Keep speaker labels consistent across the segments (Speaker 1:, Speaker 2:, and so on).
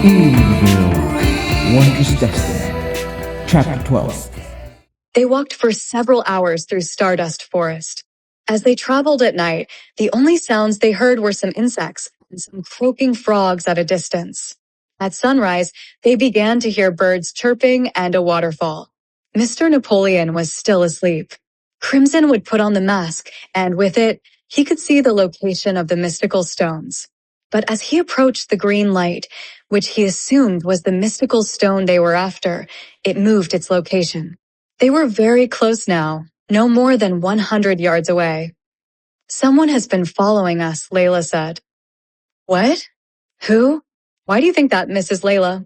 Speaker 1: Eerieville-Wondrous Destiny Chapter 12.
Speaker 2: They walked for several hours through Stardust Forest. As they traveled at night, the only sounds they heard were some insects and some croaking frogs at a distance. At sunrise, they began to hear birds chirping and a waterfall. Mr. Napoleon was still asleep. Crimson would put on the mask, and with it, he could see the location of the mystical stones. But as he approached the green light, which he assumed was the mystical stone they were after, it moved its location. They were very close now, no more than 100 yards away. "Someone has been following us," Layla said. "What? Who? Why do you think that, Mrs. Layla?"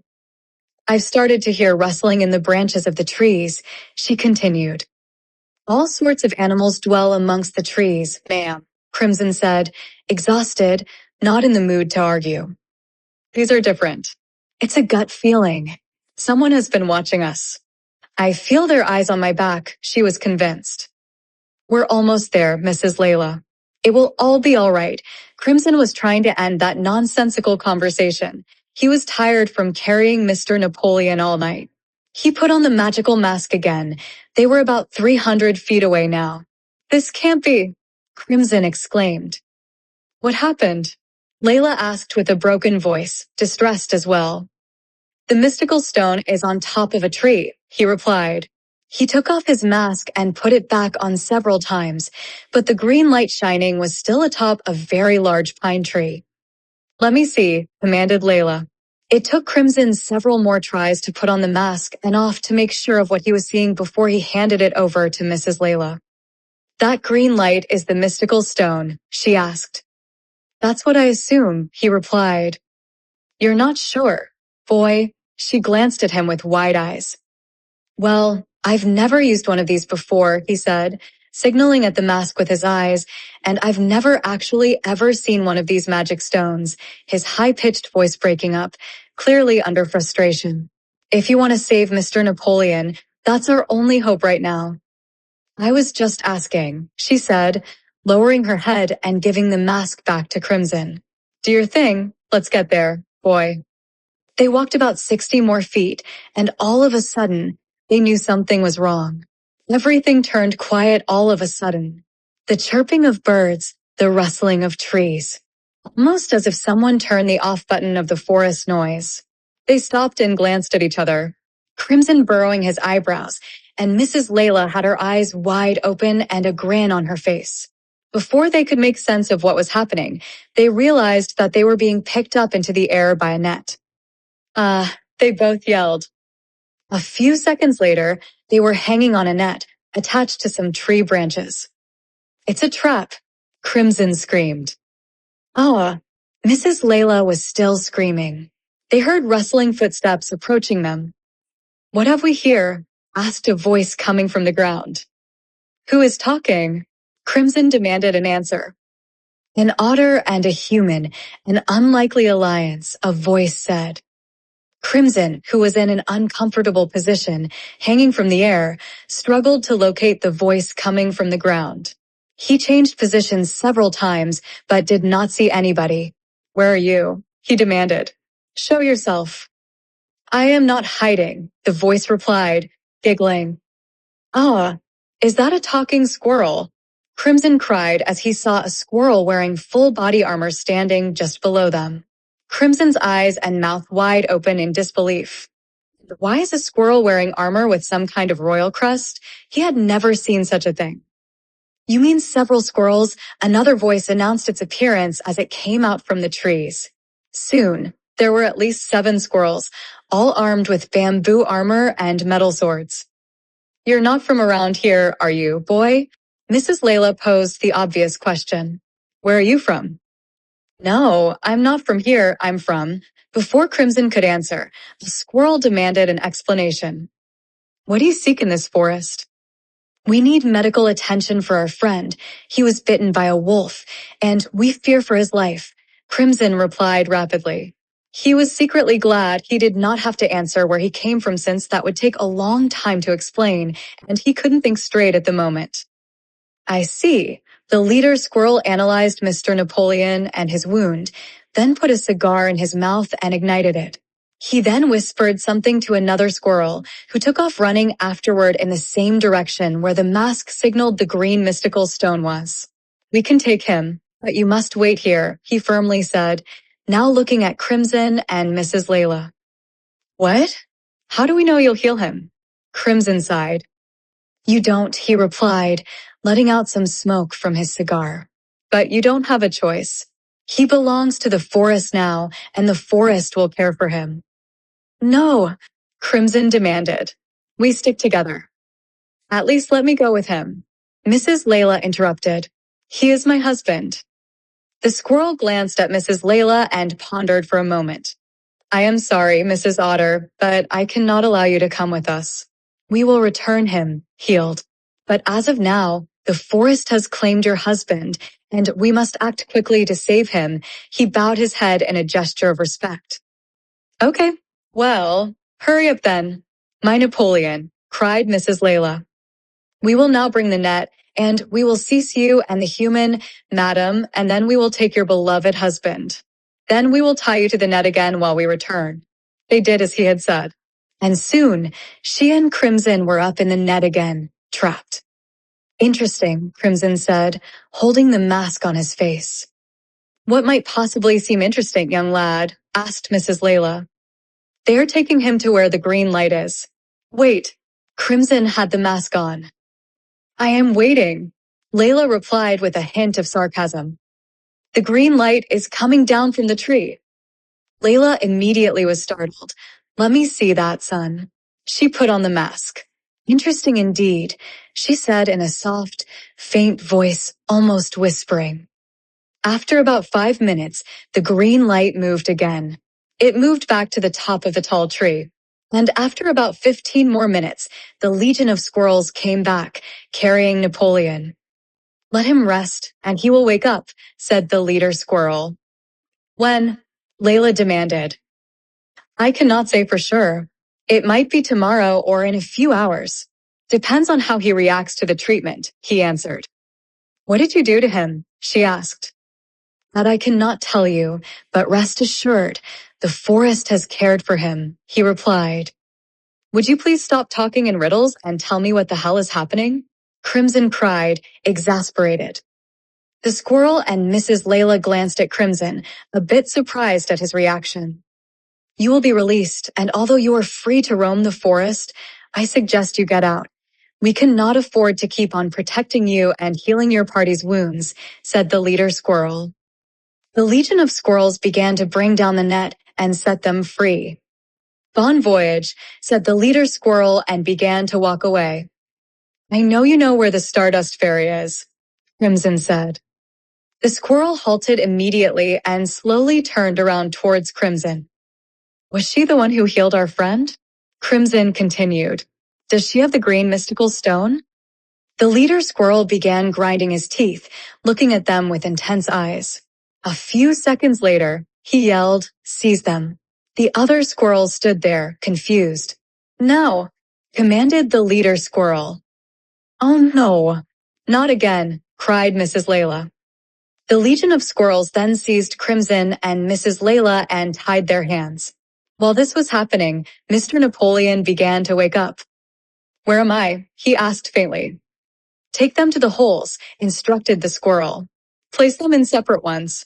Speaker 2: "I've started to hear rustling in the branches of the trees," she continued. "All sorts of animals dwell amongst the trees, ma'am," Crimson said, exhausted, not in the mood to argue. "These are different. It's a gut feeling. Someone has been watching us." "I feel their eyes on my back," she was convinced. "We're almost there, Mrs. Layla. It will all be all right." Crimson was trying to end that nonsensical conversation. He was tired from carrying Mr. Napoleon all night. He put on the magical mask again. They were about 300 feet away now. "This can't be," Crimson exclaimed. "What happened?" Layla asked with a broken voice, distressed as well. "The mystical stone is on top of a tree," he replied. He took off his mask and put it back on several times, but the green light shining was still atop a very large pine tree. "Let me see," commanded Layla. It took Crimson several more tries to put on the mask and off to make sure of what he was seeing before he handed it over to Mrs. Layla. "That green light is the mystical stone?" she asked. "That's what I assume," he replied. "You're not sure, boy?" She glanced at him with wide eyes. "Well, I've never used one of these before," he said, signaling at the mask with his eyes, "and I've never actually ever seen one of these magic stones," his high-pitched voice breaking up, clearly under frustration. "If you want to save Mr. Napoleon, that's our only hope right now." "I was just asking," she said, lowering her head and giving the mask back to Crimson. "Do your thing. Let's get there, boy." They walked about 60 more feet, and all of a sudden, they knew something was wrong. Everything turned quiet all of a sudden. The chirping of birds, the rustling of trees. Almost as if someone turned the off button of the forest noise. They stopped and glanced at each other, Crimson burrowing his eyebrows, and Mrs. Layla had her eyes wide open and a grin on her face. Before they could make sense of what was happening, they realized that they were being picked up into the air by a net. They both yelled. A few seconds later, they were hanging on a net, attached to some tree branches. "It's a trap," Crimson screamed. Mrs. Layla was still screaming. They heard rustling footsteps approaching them. "What have we here?" asked a voice coming from the ground. "Who is talking?" Crimson demanded an answer. "An otter and a human, an unlikely alliance," a voice said. Crimson, who was in an uncomfortable position, hanging from the air, struggled to locate the voice coming from the ground. He changed positions several times, but did not see anybody. "Where are you?" he demanded. "Show yourself." "I am not hiding," the voice replied, giggling. Is that a talking squirrel?" Crimson cried as he saw a squirrel wearing full body armor standing just below them. Crimson's eyes and mouth wide open in disbelief. Why is a squirrel wearing armor with some kind of royal crest? He had never seen such a thing. "You mean several squirrels?" Another voice announced its appearance as it came out from the trees. Soon, there were at least 7 squirrels, all armed with bamboo armor and metal swords. "You're not from around here, are you, boy?" Mrs. Layla posed the obvious question. "Where are you from?" "No, I'm not from here, I'm from." Before Crimson could answer, the squirrel demanded an explanation. "What do you seek in this forest?" "We need medical attention for our friend. He was bitten by a wolf, and we fear for his life," Crimson replied rapidly. He was secretly glad he did not have to answer where he came from, since that would take a long time to explain, and he couldn't think straight at the moment. "I see." The leader squirrel analyzed Mr. Napoleon and his wound, then put a cigar in his mouth and ignited it. He then whispered something to another squirrel, who took off running afterward in the same direction where the mask signaled the green mystical stone was. "We can take him, but you must wait here," he firmly said, now looking at Crimson and Mrs. Layla. "What? How do we know you'll heal him?" Crimson sighed. "You don't," he replied, letting out some smoke from his cigar. "But you don't have a choice. He belongs to the forest now, and the forest will care for him." "No," Crimson demanded. "We stick together." "At least let me go with him." Mrs. Layla interrupted. "He is my husband." The squirrel glanced at Mrs. Layla and pondered for a moment. "I am sorry, Mrs. Otter, but I cannot allow you to come with us. We will return him, healed. But as of now, the forest has claimed your husband, and we must act quickly to save him." He bowed his head in a gesture of respect. "Okay, well, hurry up then. My Napoleon," cried Mrs. Layla. "We will now bring the net, and we will seize you and the human, madam, and then we will take your beloved husband. Then we will tie you to the net again while we return." They did as he had said. And soon, she and Crimson were up in the net again, trapped. "Interesting," Crimson said, holding the mask on his face. "What might possibly seem interesting, young lad?" asked Mrs. Layla. "They are taking him to where the green light is." "Wait." Crimson had the mask on. "I am waiting," Layla replied with a hint of sarcasm. "The green light is coming down from the tree." Layla immediately was startled. "Let me see that, son." She put on the mask. "Interesting indeed," she said in a soft, faint voice, almost whispering. After about 5 minutes, the green light moved again. It moved back to the top of the tall tree. And after about 15 more minutes, the legion of squirrels came back, carrying Napoleon. "Let him rest, and he will wake up," said the leader squirrel. "When?" Layla demanded. "I cannot say for sure. It might be tomorrow or in a few hours. Depends on how he reacts to the treatment," he answered. "What did you do to him?" she asked. "That I cannot tell you, but rest assured, the forest has cared for him," he replied. "Would you please stop talking in riddles and tell me what the hell is happening?" Crimson cried, exasperated. The squirrel and Mrs. Layla glanced at Crimson, a bit surprised at his reaction. "You will be released, and although you are free to roam the forest, I suggest you get out. We cannot afford to keep on protecting you and healing your party's wounds," said the leader squirrel. The legion of squirrels began to bring down the net and set them free. "Bon voyage," said the leader squirrel and began to walk away. "I know you know where the Stardust Fairy is," Crimson said. The squirrel halted immediately and slowly turned around towards Crimson. "Was she the one who healed our friend?" Crimson continued. "Does she have the green mystical stone?" The leader squirrel began grinding his teeth, looking at them with intense eyes. A few seconds later, he yelled, "Seize them." The other squirrels stood there, confused. "No," commanded the leader squirrel. "Oh no, not again," cried Mrs. Layla. The legion of squirrels then seized Crimson and Mrs. Layla and tied their hands. While this was happening, Mr. Napoleon began to wake up. "Where am I?" he asked faintly. "Take them to the holes," instructed the squirrel. "Place them in separate ones."